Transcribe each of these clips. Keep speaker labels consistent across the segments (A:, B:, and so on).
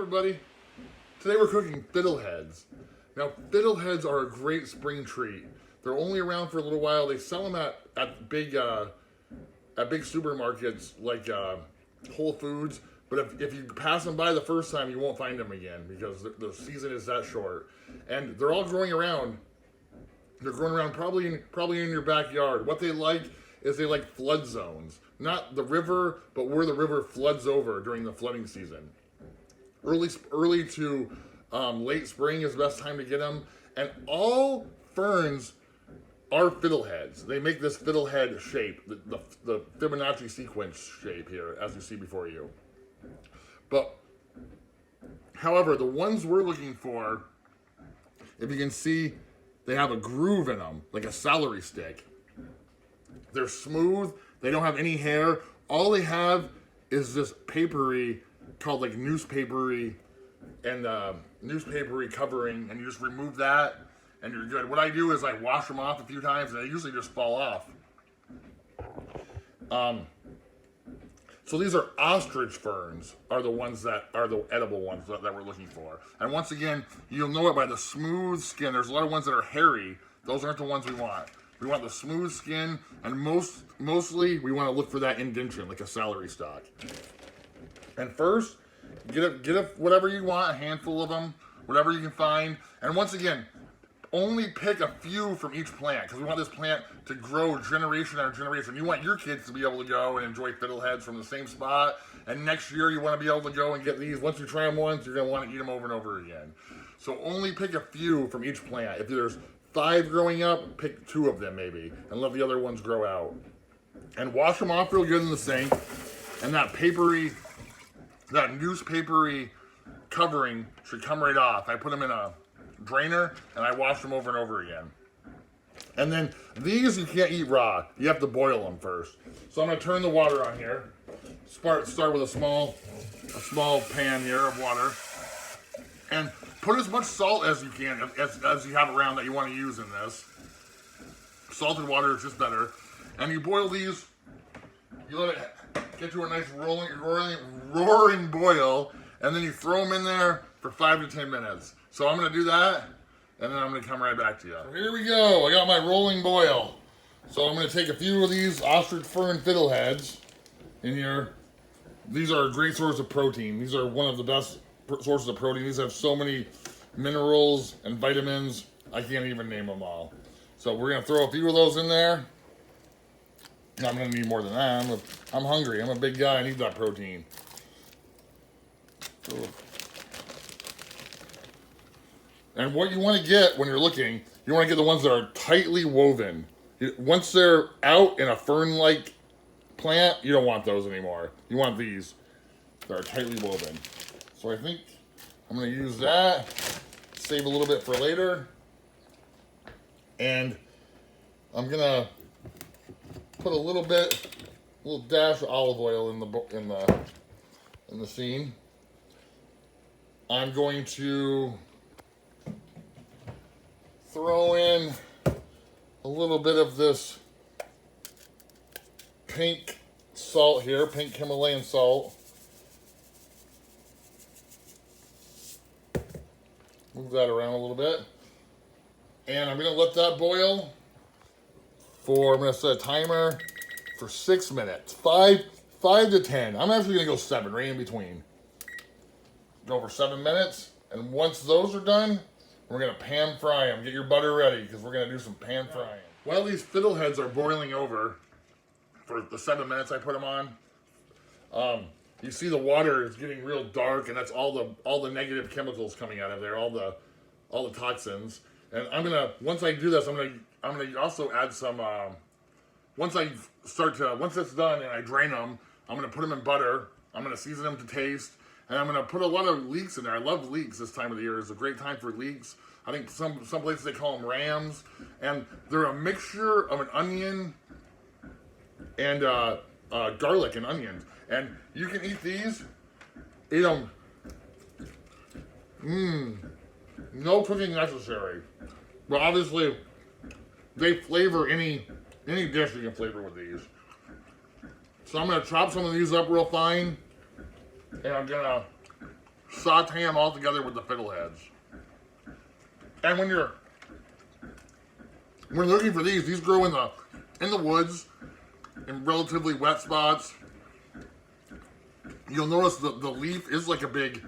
A: everybody. Today we're cooking Fiddleheads. Now, Fiddleheads are a great spring treat. They're only around for a little while. They sell them at big supermarkets like Whole Foods. But if you pass them by the first time, you won't find them again because the season is that short. And they're all growing around. They're growing around probably in your backyard. What they like is they like flood zones. Not the river, but where the river floods over during the flooding season. Early to late spring is the best time to get them. And all ferns are fiddleheads. They make this fiddlehead shape, the Fibonacci sequence shape here, as you see before you. But, however, the ones we're looking for, if you can see, they have a groove in them, like a celery stick. They're smooth. They don't have any hair. All they have is this papery called like newspapery and newspapery covering, and you just remove that and you're good. What I do is I wash them off a few times and they usually just fall off. So these are ostrich ferns are the ones that are the edible ones that we're looking for. And once again, you'll know it by the smooth skin. There's a lot of ones that are hairy. Those aren't the ones we want. We want the smooth skin, and mostly we want to look for that indentation, like a celery stalk. And first, get whatever you want, a handful of them, whatever you can find. And once again, only pick a few from each plant, because we want this plant to grow generation after generation. You want your kids to be able to go and enjoy fiddleheads from the same spot, and next year you want to be able to go and get these. Once you try them once, you're going to want to eat them over and over again. So only pick a few from each plant. If there's 5 growing up, pick 2 of them maybe, and let the other ones grow out. And wash them off real good in the sink, and that newspapery covering should come right off. I put them in a drainer and I wash them over and over again. And then these you can't eat raw. You have to boil them first. So I'm going to turn the water on here. Start with a small pan here of water. And put as much salt as you can, as you have around that you want to use in this. Salted water is just better. And you boil these, you let it get to a nice roaring boil, and then you throw them in there for 5 to 10 minutes. So I'm going to do that, and then I'm going to come right back to you. So here we go. I got my rolling boil. So I'm going to take a few of these ostrich fern fiddleheads in here. These are a great source of protein. These are one of the best sources of protein. These have so many minerals and vitamins, I can't even name them all. So we're going to throw a few of those in there. I'm going to need more than that. I'm hungry. I'm a big guy. I need that protein. And what you want to get when you're looking, you want to get the ones that are tightly woven. Once they're out in a fern-like plant, you don't want those anymore. You want these that are tightly woven. So I think I'm going to use that, save a little bit for later. And I'm going to put a little dash of olive oil in the scene. I'm going to throw in a little bit of this pink salt here, pink Himalayan salt. Move that around a little bit. And I'm going to let that boil I'm going to set a timer for 6 minutes. 5 to 10. I'm actually going to go 7, right in between. Go for 7 minutes. And once those are done, we're going to pan fry them. Get your butter ready because we're going to do some pan frying. While these fiddleheads are boiling over for the 7 minutes I put them on, you see the water is getting real dark, and that's all the negative chemicals coming out of there, all the toxins. And once I do this, I'm gonna also add some. Once it's done and I drain them, I'm gonna put them in butter. I'm gonna season them to taste, and I'm gonna put a lot of leeks in there. I love leeks this time of the year. It's a great time for leeks. I think some places they call them rams, and they're a mixture of an onion and garlic and onions. And you can eat these. Eat them. No cooking necessary. But obviously, they flavor any dish you can flavor with these. So I'm going to chop some of these up real fine. And I'm going to saute them all together with the fiddleheads. And when you're looking for these grow in the woods in relatively wet spots. You'll notice the leaf is like a big.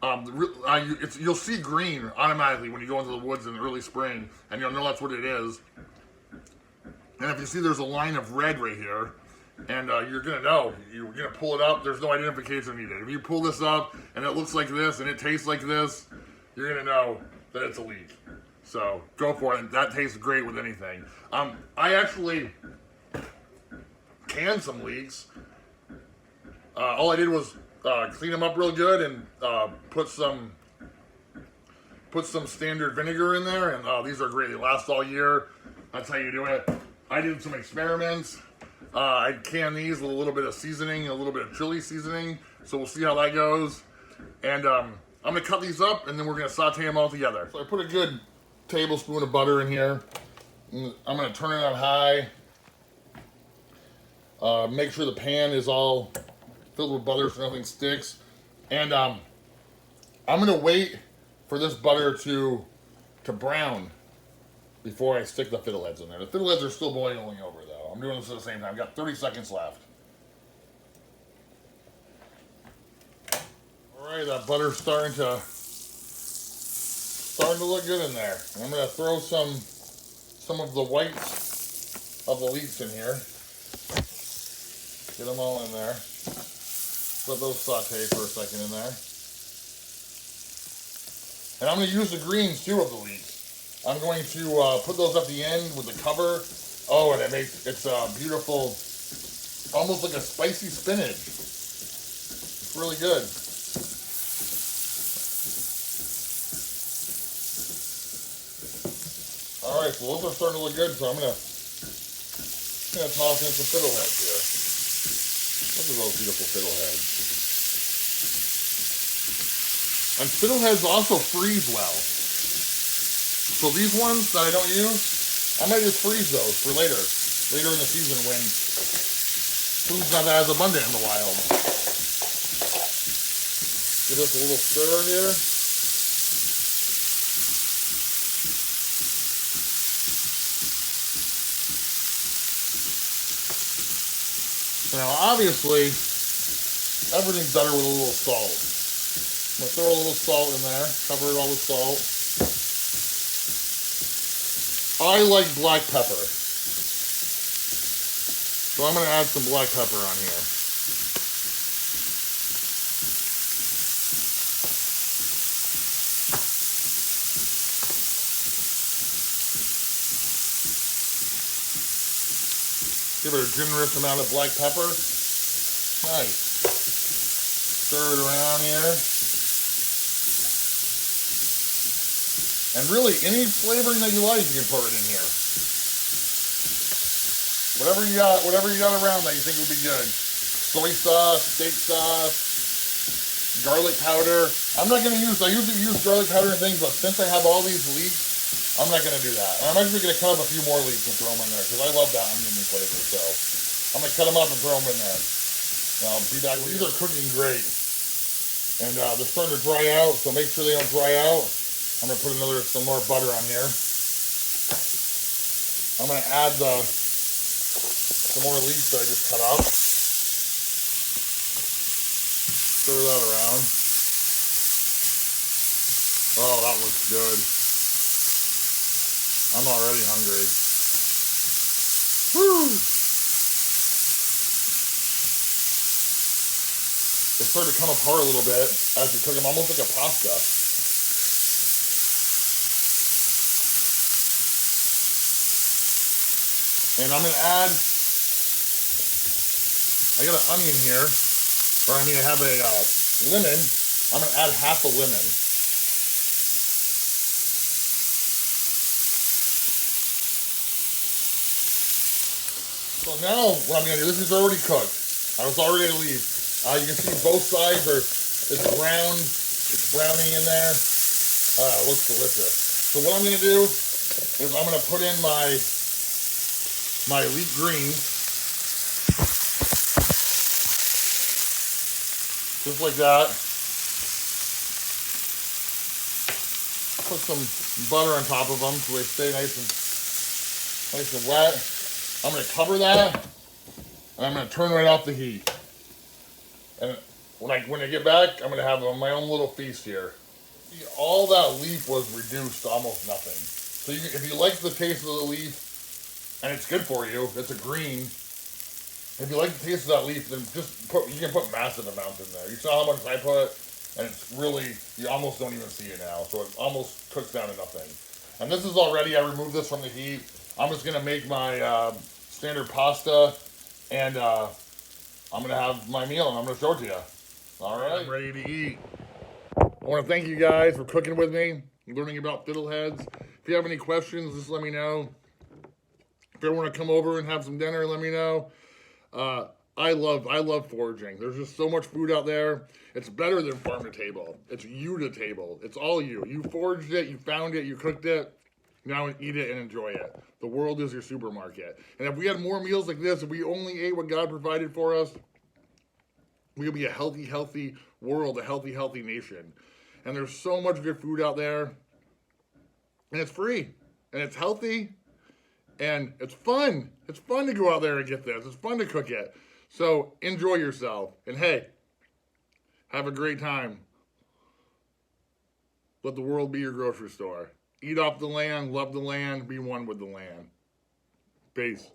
A: You'll see green automatically when you go into the woods in the early spring, and you'll know that's what it is. And if you see there's a line of red right here, and you're gonna know, you're gonna pull it up, there's no identification needed. If you pull this up and it looks like this and it tastes like this, you're gonna know that it's a leek. So go for it. That tastes great with anything. I actually canned some leeks. All I did was clean them up real good and put some standard vinegar in there, and these are great. They last all year. That's how you do it. I did some experiments. I canned these with a little bit of seasoning, a little bit of chili seasoning. So we'll see how that goes. And I'm gonna cut these up, and then we're gonna saute them all together. So I put a good tablespoon of butter in here. I'm gonna turn it on high. Make sure the pan is all filled with butter so nothing sticks. And I'm gonna wait for this butter to brown before I stick the fiddleheads in there. The fiddleheads are still boiling over though. I'm doing this at the same time. I've got 30 seconds left. All right, that butter's starting to look good in there. I'm gonna throw some of the whites of the leeks in here. Get them all in there. Let those saute for a second in there. And I'm going to use the greens too of the leeks. I'm going to put those at the end with the cover. Oh, and it's a beautiful, almost like a spicy spinach. It's really good. All right, so those are starting to look good. So I'm gonna toss in some fiddleheads here. Look at those beautiful fiddleheads. And fiddleheads also freeze well. So these ones that I don't use, I might just freeze those for later in the season when food's not as abundant in the wild. Give us a little stir here. Now, obviously, everything's better with a little salt. I'm gonna throw a little salt in there, cover it all with salt. I like black pepper, so I'm gonna add some black pepper on here. Give it a generous amount of black pepper. Nice. Stir it around here. And really, any flavoring that you like, you can put it in here. Whatever you got around that you think would be good. Soy sauce, steak sauce, garlic powder. I usually use garlic powder and things, but since I have all these leeks, I'm not going to do that. I'm actually going to cut up a few more leeks and throw them in there because I love that onion flavor. So I'm going to cut them up and throw them in there. Be back. These are cooking great. And they're starting to dry out, so make sure they don't dry out. I'm going to put some more butter on here. I'm going to add some more leeks that I just cut up. Stir that around. Oh, that looks good. I'm already hungry. Woo! They start to come apart a little bit as you cook them, almost like a pasta. And I'm gonna add, I got an onion here, or I have a lemon. I'm gonna add half a lemon. So now what I'm gonna do, this is already cooked. I was already gonna leave. You can see both sides it's browning in there. It looks delicious. So what I'm gonna do is I'm gonna put in my leek greens. Just like that. Put some butter on top of them so they stay nice and wet. I'm gonna cover that, and I'm gonna turn right off the heat. And when I get back, I'm gonna have my own little feast here. See, all that leaf was reduced to almost nothing. So if you like the taste of the leaf, and it's good for you, it's a green. If you like the taste of that leaf, then you can put massive amounts in there. You saw how much I put, and it's really, you almost don't even see it now. So it almost cooks down to nothing. And this is already, I removed this from the heat. I'm just gonna make my standard pasta, and I'm gonna have my meal, and I'm gonna show it to you. All right, I'm ready to eat. I wanna thank you guys for cooking with me, learning about Fiddleheads. If you have any questions, just let me know. If you want to come over and have some dinner, let me know. I love foraging. There's just so much food out there. It's better than farm to table. It's you to table. It's all you. You foraged it, you found it, you cooked it. Now eat it and enjoy it. The world is your supermarket. And if we had more meals like this, if we only ate what God provided for us, we would be a healthy, healthy world, a healthy, healthy nation. And there's so much good food out there. And it's free. And it's healthy. And it's fun. It's fun to go out there and get this. It's fun to cook it. So enjoy yourself. And hey, have a great time. Let the world be your grocery store. Eat off the land, love the land, be one with the land. Peace.